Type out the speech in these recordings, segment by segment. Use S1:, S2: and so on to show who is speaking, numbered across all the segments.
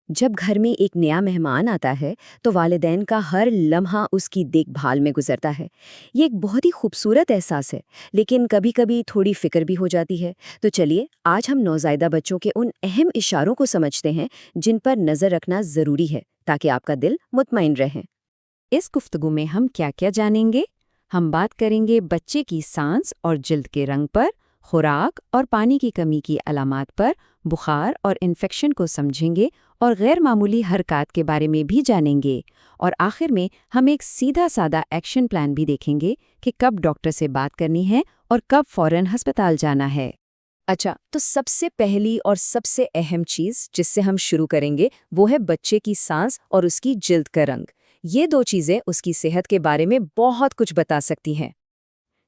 S1: جب گھر میں ایک نیا مہمان آتا ہے تو والدین کا ہر لمحہ اس کی دیکھ بھال میں گزرتا ہے۔ یہ ایک بہت ہی خوبصورت احساس ہے، لیکن کبھی کبھی تھوڑی فکر بھی ہو جاتی ہے۔ تو چلیے آج ہم نوزائیدہ بچوں کے ان اہم اشاروں کو سمجھتے ہیں جن پر نظر رکھنا ضروری ہے تاکہ آپ کا دل مطمئن رہے۔
S2: اس گفتگو میں ہم کیا کیا جانیں گے؟ ہم بات کریں گے بچے کی سانس اور جلد کے رنگ پر، خوراک اور پانی کی کمی کی علامات پر، بخار اور انفیکشن کو سمجھیں گے اور غیر معمولی حرکات کے بارے میں بھی جانیں گے۔ اور آخر میں ہم ایک سیدھا سادہ ایکشن پلان بھی دیکھیں گے کہ کب ڈاکٹر سے بات کرنی ہے اور کب فوراً ہسپتال جانا ہے۔
S1: اچھا، تو سب سے پہلی اور سب سے اہم چیز جس سے ہم شروع کریں گے وہ ہے بچے کی سانس اور اس کی جلد کا رنگ۔ یہ دو چیزیں اس کی صحت کے بارے میں بہت کچھ بتا سکتی ہیں۔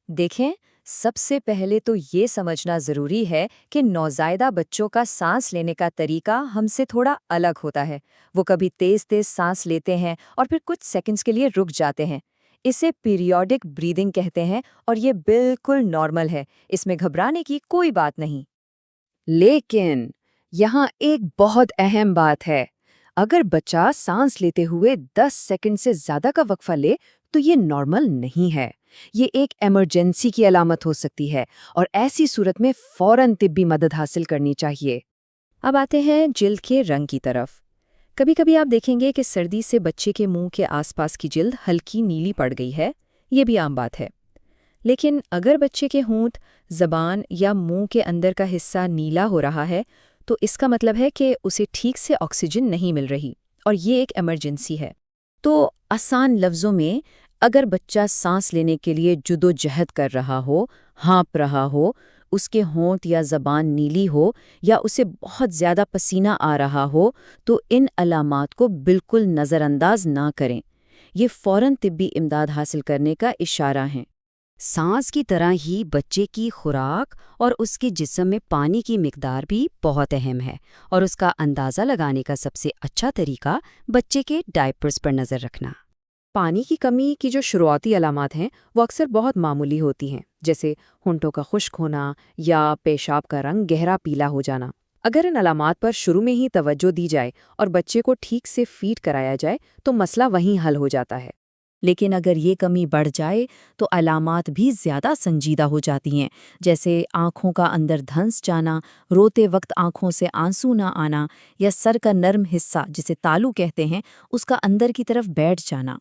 S1: دیکھیں، سب سے پہلے تو یہ سمجھنا ضروری ہے کہ نوزائیدہ بچوں کا سانس لینے کا طریقہ ہم سے تھوڑا الگ ہوتا ہے۔ وہ کبھی تیز تیز سانس لیتے ہیں اور پھر کچھ سیکنڈز کے لیے رک جاتے ہیں۔ اسے پیریوڈک بریدنگ کہتے ہیں اور یہ بالکل نارمل ہے، اس میں گھبرانے کی کوئی بات نہیں۔ لیکن یہاں ایک بہت اہم بات ہے، اگر بچہ سانس لیتے ہوئے 10 سیکنڈ سے زیادہ کا وقفہ لے تو یہ نارمل نہیں ہے۔ یہ ایک ایمرجنسی کی علامت ہو سکتی ہے اور ایسی صورت میں فوراً طبی مدد حاصل کرنی چاہیے۔ اب آتے ہیں جلد کے رنگ کی طرف۔ کبھی کبھی آپ دیکھیں گے کہ سردی سے بچے کے منہ کے آس پاس کی جلد ہلکی نیلی پڑ گئی ہے، یہ بھی عام بات ہے۔ لیکن اگر بچے کے ہونٹ، زبان یا منہ کے اندر کا حصہ نیلا ہو رہا ہے تو اس کا مطلب ہے کہ اسے ٹھیک سے آکسیجن نہیں مل رہی اور یہ ایک ایمرجنسی ہے۔ تو آسان لفظوں میں، اگر بچہ سانس لینے کے لیے جدوجہد کر رہا ہو، ہانپ رہا ہو، اس کے ہونٹ یا زبان نیلی ہو یا اسے بہت زیادہ پسینہ آ رہا ہو تو ان علامات کو بالکل نظر انداز نہ کریں۔ یہ فوراً طبی امداد حاصل کرنے کا اشارہ ہیں۔ سانس کی طرح ہی بچے کی خوراک اور اس کے جسم میں پانی کی مقدار بھی بہت اہم ہے، اور اس کا اندازہ لگانے کا سب سے اچھا طریقہ بچے کے ڈائپرز پر نظر رکھنا۔ پانی کی کمی کی جو شروعاتی علامات ہیں وہ اکثر بہت معمولی ہوتی ہیں، جیسے ہونٹوں کا خشک ہونا یا پیشاب کا رنگ گہرا پیلا ہو جانا۔ اگر ان علامات پر شروع میں ہی توجہ دی جائے اور بچے کو ٹھیک سے فیڈ کرایا جائے تو مسئلہ وہیں حل ہو جاتا ہے۔ لیکن اگر یہ کمی بڑھ جائے تو علامات بھی زیادہ سنجیدہ ہو جاتی ہیں، جیسے آنکھوں کا اندر دھنس جانا، روتے وقت آنکھوں سے آنسو نہ آنا، یا سر کا نرم حصہ جسے تالو کہتے ہیں اس کا اندر کی طرف بیٹھ جانا۔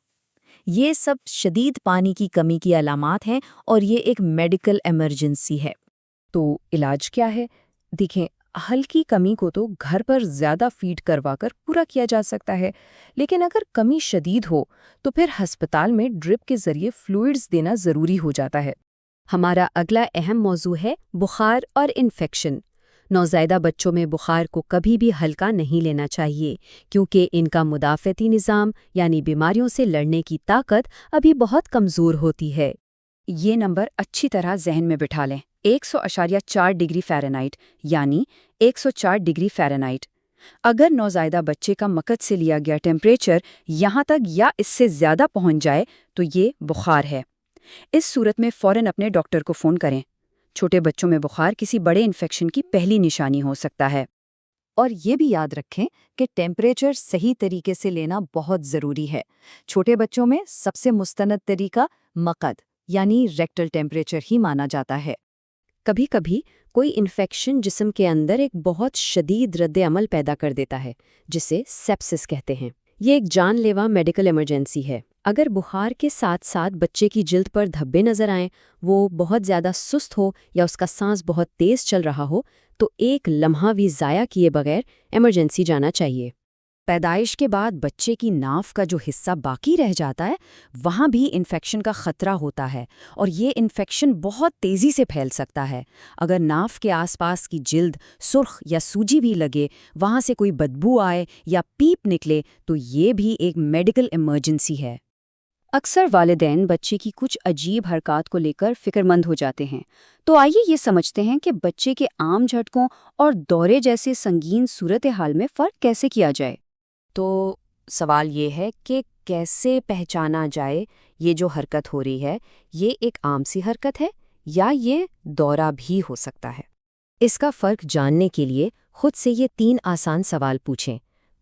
S1: یہ سب شدید پانی کی کمی کی علامات ہیں اور یہ ایک میڈیکل ایمرجنسی ہے۔ تو علاج کیا ہے؟ دیکھیں، ہلکی کمی کو تو گھر پر زیادہ فیڈ کروا کر پورا کیا جا سکتا ہے، لیکن اگر کمی شدید ہو تو پھر ہسپتال میں ڈرپ کے ذریعے فلوئڈز دینا ضروری ہو جاتا ہے۔ ہمارا اگلا اہم موضوع ہے بخار اور انفیکشن۔ نوزائیدہ بچوں میں بخار کو کبھی بھی ہلکا نہیں لینا چاہیے، کیونکہ ان کا مدافعتی نظام یعنی بیماریوں سے لڑنے کی طاقت ابھی بہت کمزور ہوتی ہے۔ یہ نمبر اچھی طرح ذہن میں بٹھا لیں، 100.4 ڈگری فahrenheit یعنی 104 ڈگری فahrenheit۔ اگر نوزائیدہ بچے کا مقد سے لیا گیا ٹیمپریچر یہاں تک یا اس سے زیادہ پہنچ جائے تو یہ بخار ہے۔ اس صورت میں فوراً اپنے ڈاکٹر کو فون کریں۔ چھوٹے بچوں میں بخار کسی بڑے انفیکشن کی پہلی نشانی ہو سکتا ہے۔ اور یہ بھی یاد رکھیں کہ ٹیمپریچر صحیح طریقے سے لینا بہت ضروری ہے۔ چھوٹے بچوں میں سب سے مستند طریقہ مقد یعنی ریکٹل ٹیمپریچر ہی مانا جاتا ہے۔ کبھی کبھی کوئی انفیکشن جسم کے اندر ایک بہت شدید رد عمل پیدا کر دیتا ہے، جسے سیپسس کہتے ہیں۔ یہ ایک جان لیوا میڈیکل ایمرجنسی ہے۔ اگر بخار کے ساتھ ساتھ بچے کی جلد پر دھبے نظر آئیں، وہ بہت زیادہ سست ہو یا اس کا سانس بہت تیز چل رہا ہو تو ایک لمحہ بھی ضائع کیے بغیر ایمرجنسی جانا چاہیے۔ پیدائش کے بعد بچے کی ناف کا جو حصہ باقی رہ جاتا ہے وہاں بھی انفیکشن کا خطرہ ہوتا ہے، اور یہ انفیکشن بہت تیزی سے پھیل سکتا ہے۔ اگر ناف کے آس پاس کی جلد سرخ یا سوجی بھی لگے، وہاں سے کوئی بدبو آئے یا پیپ نکلے تو یہ بھی ایک میڈیکل ایمرجنسی ہے۔ اکثر والدین بچے کی کچھ عجیب حرکات کو لے کر فکر مند ہو جاتے ہیں، تو آئیے یہ سمجھتے ہیں کہ بچے کے عام جھٹکوں اور دورے جیسے سنگین صورتحال میں فرق کیسے کیا جائے۔ تو سوال یہ ہے کہ کیسے پہچانا جائے یہ جو حرکت ہو رہی ہے یہ ایک عام سی حرکت ہے یا یہ دورہ بھی ہو سکتا ہے۔ اس کا فرق جاننے کے لیے خود سے یہ 3 آسان سوال پوچھیں۔